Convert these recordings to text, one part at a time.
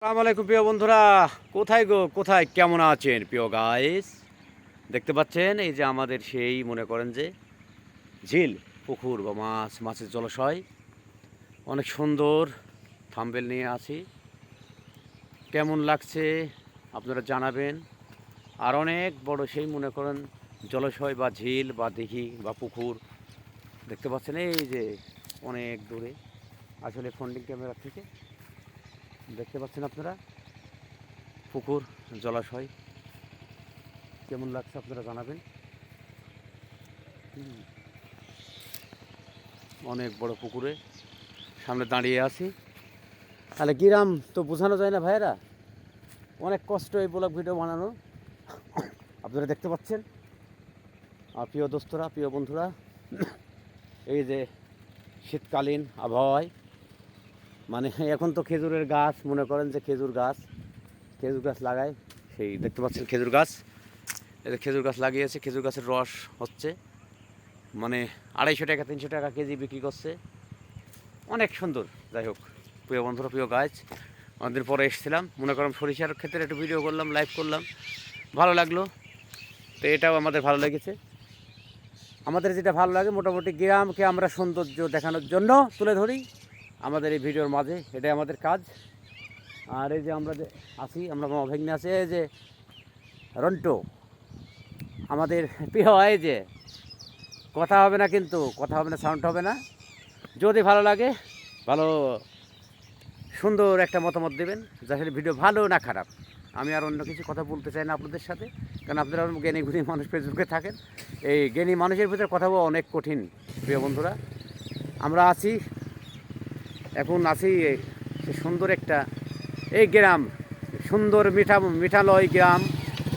আসসালামু আলাইকুম প্রিয় বন্ধুরা, কোথায় কেমন আছেন প্রিয় গাইস? দেখতে পাচ্ছেন এই যে আমাদের সেই মনে করেন যে ঝিল, পুকুর বা মাছের জলাশয় অনেক সুন্দর। থাম্বনেল নিয়ে আছি, কেমন লাগছে আপনারা জানাবেন। আর অনেক বড় সেই মনে করেন জলাশয় বা ঝিল বা দিঘি বা পুকুর দেখতে পাচ্ছেন এই যে অনেক দূরে, আসলে ফ্রন্টিং ক্যামেরা থেকে দেখতে পাচ্ছেন আপনারা পুকুর জলাশয় কেমন লাগছে আপনারা জানাবেন। অনেক বড় পুকুরে সামনে দাঁড়িয়ে আছি, তাহলে গ্রাম তো বোঝানো যায় না ভাইয়েরা, অনেক কষ্ট এই ব্লগ ভিডিও বানানো। আপনারা দেখতে পাচ্ছেন। আর প্রিয় দোস্তরা, প্রিয় বন্ধুরা, এই যে শীতকালীন আবহাওয়ায় মানে এখন তো খেজুরের গাছ মনে করেন যে খেজুর গাছ লাগায়, সেই দেখতে পাচ্ছেন খেজুর গাছ, এই যে খেজুর গাছ লাগিয়েছে, খেজুর গাছের রস হচ্ছে মানে 250 টাকা 300 টাকা কেজি বিক্রি করছে, অনেক সুন্দর। যাই হোক প্রিয় বন্ধুরা, প্রিয় গাছ, অনেকদিন পরে এসেছিলাম, মনে করেন সরিষার ক্ষেত্রে একটু ভিডিও করলাম, লাইভ করলাম, ভালো লাগলো। তো এটাও আমাদের ভালো লেগেছে। আমাদের যেটা ভালো লাগে মোটামুটি গ্রামকে আমরা সৌন্দর্য দেখানোর জন্য তুলে ধরি আমাদের এই ভিডিওর মাঝে, এটাই আমাদের কাজ। আর এই যে আমরা যে আছি, আমরা ভাগ্নে আছি, এই যে রন্টো আমাদের প্রিয়, এই যে কথা হবে না, কিন্তু কথা হবে না, সাউন্ড হবে না। যদি ভালো লাগে, ভালো সুন্দর একটা মতামত দেবেন, যাতে ভিডিও ভালো না খারাপ। আমি আর অন্য কিছু কথা বলতে চাই না আপনাদের সাথে, কারণ আপনারা জ্ঞানী গুণী মানুষ ফেসবুকে থাকেন। এই জ্ঞানী মানুষের ভিতরে কথা বলা অনেক কঠিন। প্রিয় বন্ধুরা, আমরা আছি এখন আছি সে সুন্দর একটা এই গ্রাম, সুন্দর মিঠালয়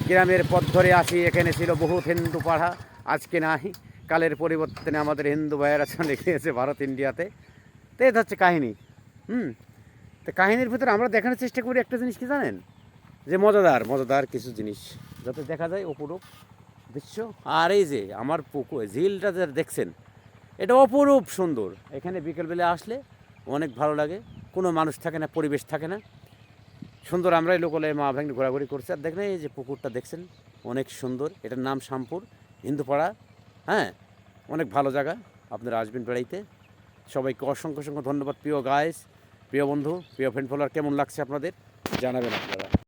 গ্রামের পথ ধরে আসি। এখানে ছিল বহুত হিন্দু পাড়া, আজকে নাই, কালের পরিবর্তনে আমাদের হিন্দু ভাইয়েরা চলে গিয়েছে ভারত ইন্ডিয়াতে। তো এটা হচ্ছে কাহিনী। তো কাহিনীর ভিতরে আমরা দেখানোর চেষ্টা করি একটা জিনিস কি জানেন, যে মজাদার কিছু জিনিস যাতে দেখা যায় অপরূপ দৃশ্য। আর এই যে আমার পুকুর ঝিলটা যা দেখছেন, এটা অপরূপ সুন্দর। এখানে বিকেলবেলা আসলে অনেক ভালো লাগে, কোনো মানুষ থাকে না, পরিবেশ থাকে না, সুন্দর। আমরাই লোকালে মা ভাগ্নে ঘোরাঘুরি করছি। আর দেখেন এই যে পুকুরটা দেখছেন, অনেক সুন্দর। এটার নাম শ্যামপুর হিন্দুপাড়া। হ্যাঁ, অনেক ভালো জায়গা, আপনারা আসবেন বেড়াইতে। সবাইকে অসংখ্য ধন্যবাদ প্রিয় গাইস, প্রিয় বন্ধু, প্রিয় ফ্রেন্ড ফলোয়ার। কেমন লাগছে আপনাদের জানাবেন আপনারা।